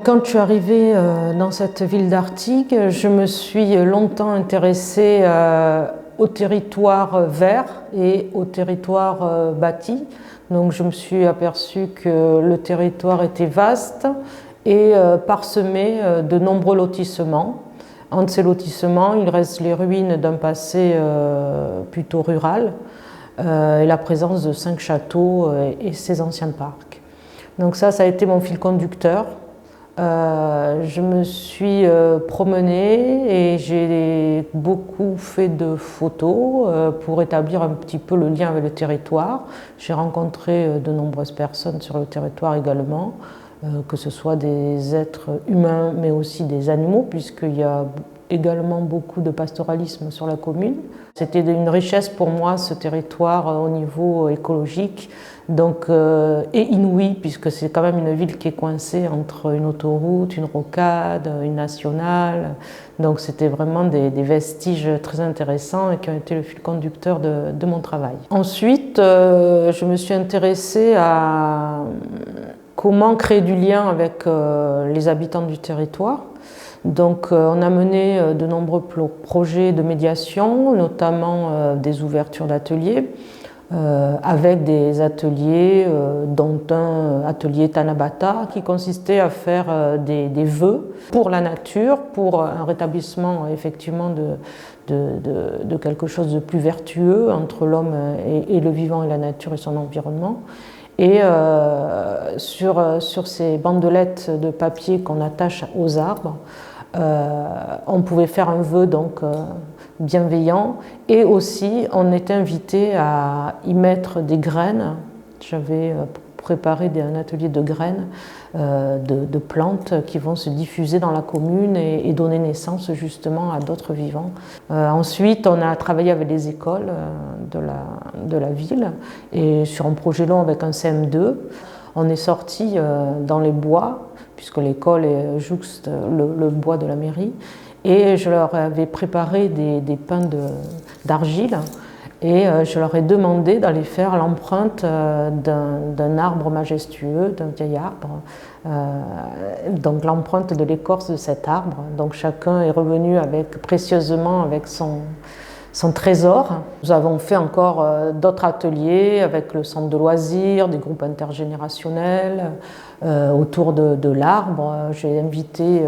Quand je suis arrivée dans cette ville d'Artigues, je me suis longtemps intéressée au territoire vert et au territoire bâti. Donc je me suis aperçue que le territoire était vaste et parsemé de nombreux lotissements. Entre ces lotissements, il reste les ruines d'un passé plutôt rural et la présence de 5 châteaux et ses anciens parcs. Donc ça a été mon fil conducteur. Je me suis promenée et j'ai beaucoup fait de photos pour établir un petit peu le lien avec le territoire. J'ai rencontré de nombreuses personnes sur le territoire également, que ce soit des êtres humains mais aussi des animaux, puisqu'il y a également beaucoup de pastoralisme sur la commune. C'était une richesse pour moi, ce territoire au niveau écologique, donc, et inouï, puisque c'est quand même une ville qui est coincée entre une autoroute, une rocade, une nationale. Donc c'était vraiment des vestiges très intéressants et qui ont été le fil conducteur de mon travail. Ensuite, je me suis intéressée à comment créer du lien avec les habitants du territoire. Donc on a mené de nombreux projets de médiation, notamment des ouvertures d'ateliers, avec des ateliers, dont un atelier Tanabata qui consistait à faire des vœux pour la nature, pour un rétablissement effectivement de quelque chose de plus vertueux entre l'homme et le vivant et la nature et son environnement. Et sur ces bandelettes de papier qu'on attache aux arbres, on pouvait faire un vœu donc bienveillant, et aussi on était invité à y mettre des graines. J'avais préparé un atelier de graines de plantes qui vont se diffuser dans la commune et donner naissance justement à d'autres vivants. Ensuite, on a travaillé avec les écoles de la ville et sur un projet long avec un CM2. On est sorti dans les bois, puisque l'école est jouxte le bois de la mairie, et je leur avais préparé des pains d'argile et je leur ai demandé d'aller faire l'empreinte d'un arbre majestueux, d'un vieil arbre, donc l'empreinte de l'écorce de cet arbre. Donc chacun est revenu précieusement avec son trésor. Nous avons fait encore d'autres ateliers avec le centre de loisirs, des groupes intergénérationnels autour de l'arbre. J'ai invité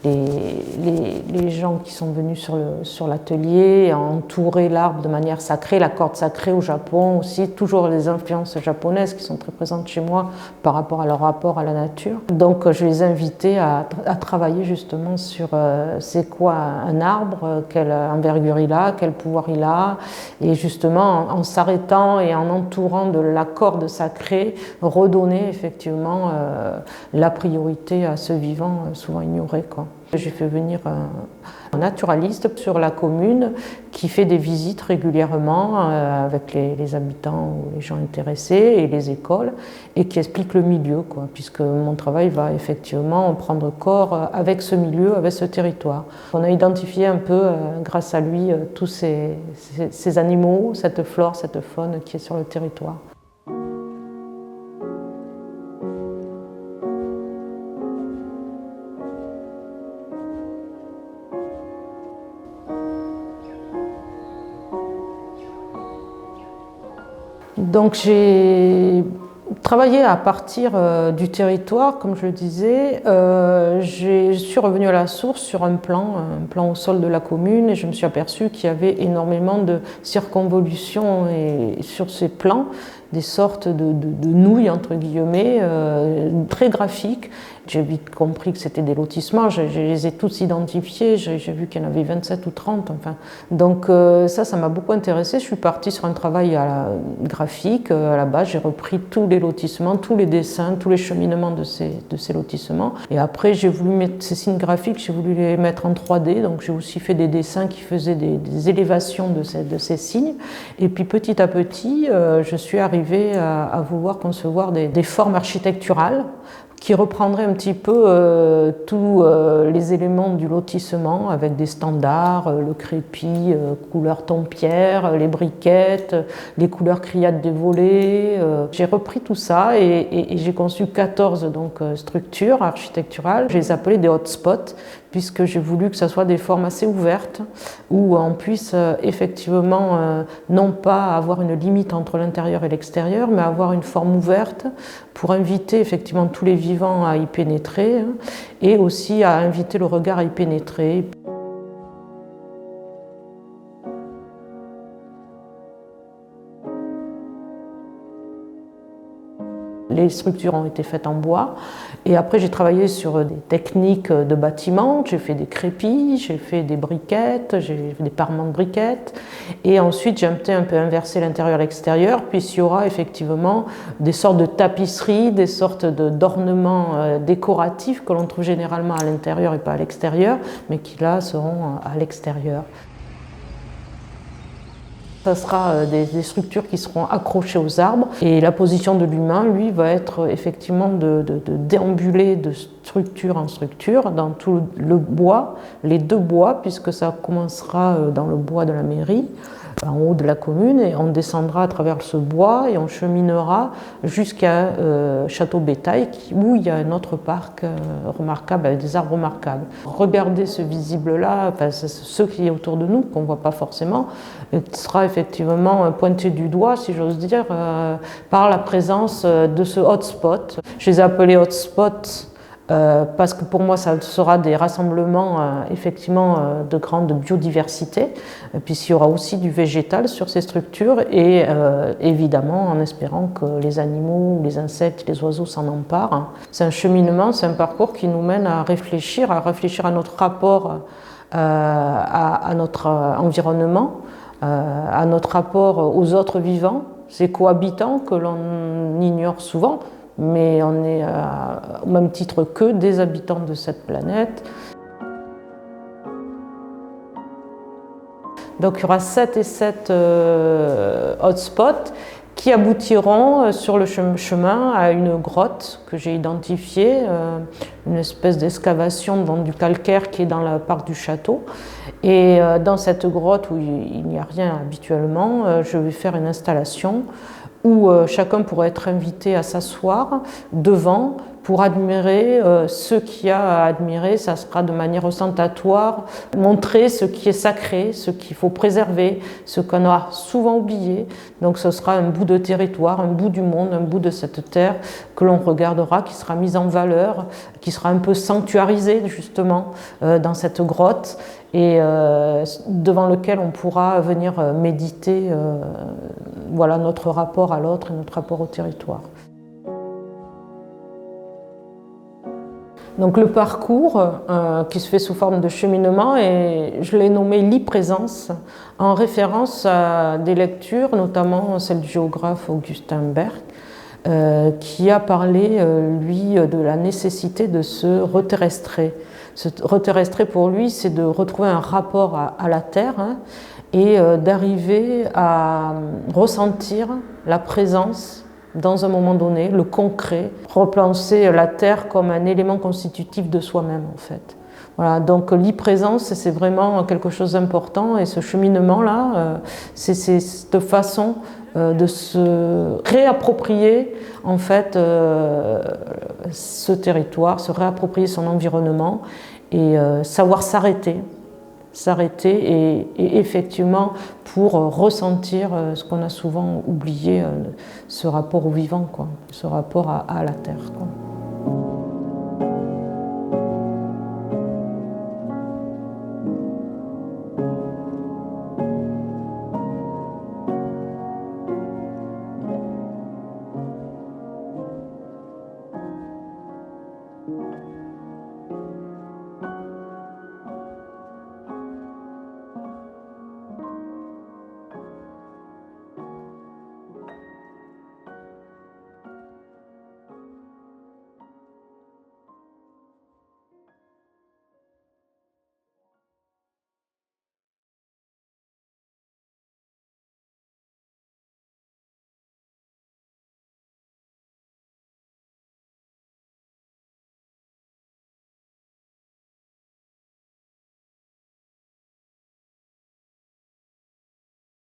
les gens qui sont venus sur l'atelier à entourer l'arbre de manière sacrée, la corde sacrée au Japon aussi, toujours les influences japonaises qui sont très présentes chez moi par rapport à leur rapport à la nature. Donc je les ai invités à travailler justement sur c'est quoi un arbre, quelle envergure il a, quel pouvoir il a, et justement en s'arrêtant et en entourant de la corde sacrée, redonner effectivement la priorité à ce vivant souvent ignoré, quoi. J'ai fait venir un naturaliste sur la commune qui fait des visites régulièrement avec les habitants ou les gens intéressés et les écoles, et qui explique le milieu, quoi, puisque mon travail va effectivement prendre corps avec ce milieu, avec ce territoire. On a identifié un peu, grâce à lui, tous ces animaux, cette flore, cette faune qui est sur le territoire. Donc j'ai travaillé à partir du territoire, comme je le disais. Je suis revenue à la source sur un plan au sol de la commune, et je me suis aperçue qu'il y avait énormément de circonvolutions et sur ces plans, des sortes de nouilles, entre guillemets, très graphiques. J'ai vite compris que c'était des lotissements, je les ai tous identifiés, j'ai vu qu'il y en avait 27 ou 30. Enfin. Donc ça m'a beaucoup intéressée. Je suis partie sur un travail graphique. À la base, j'ai repris tous les lotissements, tous les dessins, tous les cheminements de ces lotissements. Et après, j'ai voulu mettre ces signes graphiques, j'ai voulu les mettre en 3D. Donc j'ai aussi fait des dessins qui faisaient des élévations de ces signes. Et puis petit à petit, je suis arrivée à vouloir concevoir des formes architecturales qui reprendrait un petit peu tous les éléments du lotissement avec des standards, le crépi, couleur ton-pierre, les briquettes, les couleurs criades des volets. J'ai repris tout ça et j'ai conçu 14 structures architecturales. Je les appelais des hotspots puisque j'ai voulu que ce soit des formes assez ouvertes où on puisse effectivement non pas avoir une limite entre l'intérieur et l'extérieur, mais avoir une forme ouverte pour inviter effectivement tous les vivants à y pénétrer et aussi à inviter le regard à y pénétrer. Les structures ont été faites en bois et après j'ai travaillé sur des techniques de bâtiment, j'ai fait des crépis, j'ai fait des briquettes, j'ai fait des parements de briquettes et ensuite j'ai un peu inversé l'intérieur et l'extérieur puisqu'il y aura effectivement des sortes de tapisseries, des sortes d'ornements décoratifs que l'on trouve généralement à l'intérieur et pas à l'extérieur mais qui là seront à l'extérieur. Ça sera des structures qui seront accrochées aux arbres et la position de l'humain, lui, va être effectivement de déambuler de structure en structure dans tout le bois, les deux bois, puisque ça commencera dans le bois de la mairie, en haut de la commune, et on descendra à travers ce bois et on cheminera jusqu'à Château Bétail, où il y a un autre parc remarquable avec des arbres remarquables. Regardez ce visible-là, enfin, ce qui est autour de nous, qu'on ne voit pas forcément, sera effectivement pointé du doigt, si j'ose dire, par la présence de ce hotspot. Je les ai appelés hotspots parce que pour moi, ça sera des rassemblements effectivement de grande biodiversité, puisqu'il y aura aussi du végétal sur ces structures et évidemment en espérant que les animaux, les insectes, les oiseaux s'en emparent. C'est un cheminement, c'est un parcours qui nous mène à réfléchir à notre rapport à notre environnement, à notre rapport aux autres vivants, ces cohabitants que l'on ignore souvent, mais on est au même titre que des habitants de cette planète. Donc il y aura 7 et 7 hotspots qui aboutiront sur le chemin à une grotte que j'ai identifiée, une espèce d'excavation dans du calcaire qui est dans le parc du château. Et dans cette grotte où il n'y a rien habituellement, je vais faire une installation où chacun pourra être invité à s'asseoir devant pour admirer ce qu'il y a à admirer. Ça sera de manière ostentatoire, montrer ce qui est sacré, ce qu'il faut préserver, ce qu'on a souvent oublié. Donc ce sera un bout de territoire, un bout du monde, un bout de cette terre que l'on regardera, qui sera mis en valeur, qui sera un peu sanctuarisé justement dans cette grotte et devant lequel on pourra venir méditer voilà, notre rapport à l'autre et notre rapport au territoire. Donc le parcours qui se fait sous forme de cheminement, et je l'ai nommé l'e-présence en référence à des lectures, notamment celle du géographe Augustin Berg, qui a parlé, lui, de la nécessité de se reterrestrer. Se reterrestrer pour lui, c'est de retrouver un rapport à la Terre et d'arriver à ressentir la présence dans un moment donné, le concret, repenser la Terre comme un élément constitutif de soi-même en fait. Voilà, donc l'e-présence, c'est vraiment quelque chose d'important et ce cheminement-là, c'est cette façon de se réapproprier en fait ce territoire, se réapproprier son environnement et savoir s'arrêter et effectivement pour ressentir ce qu'on a souvent oublié, ce rapport au vivant, quoi, ce rapport à la terre, quoi.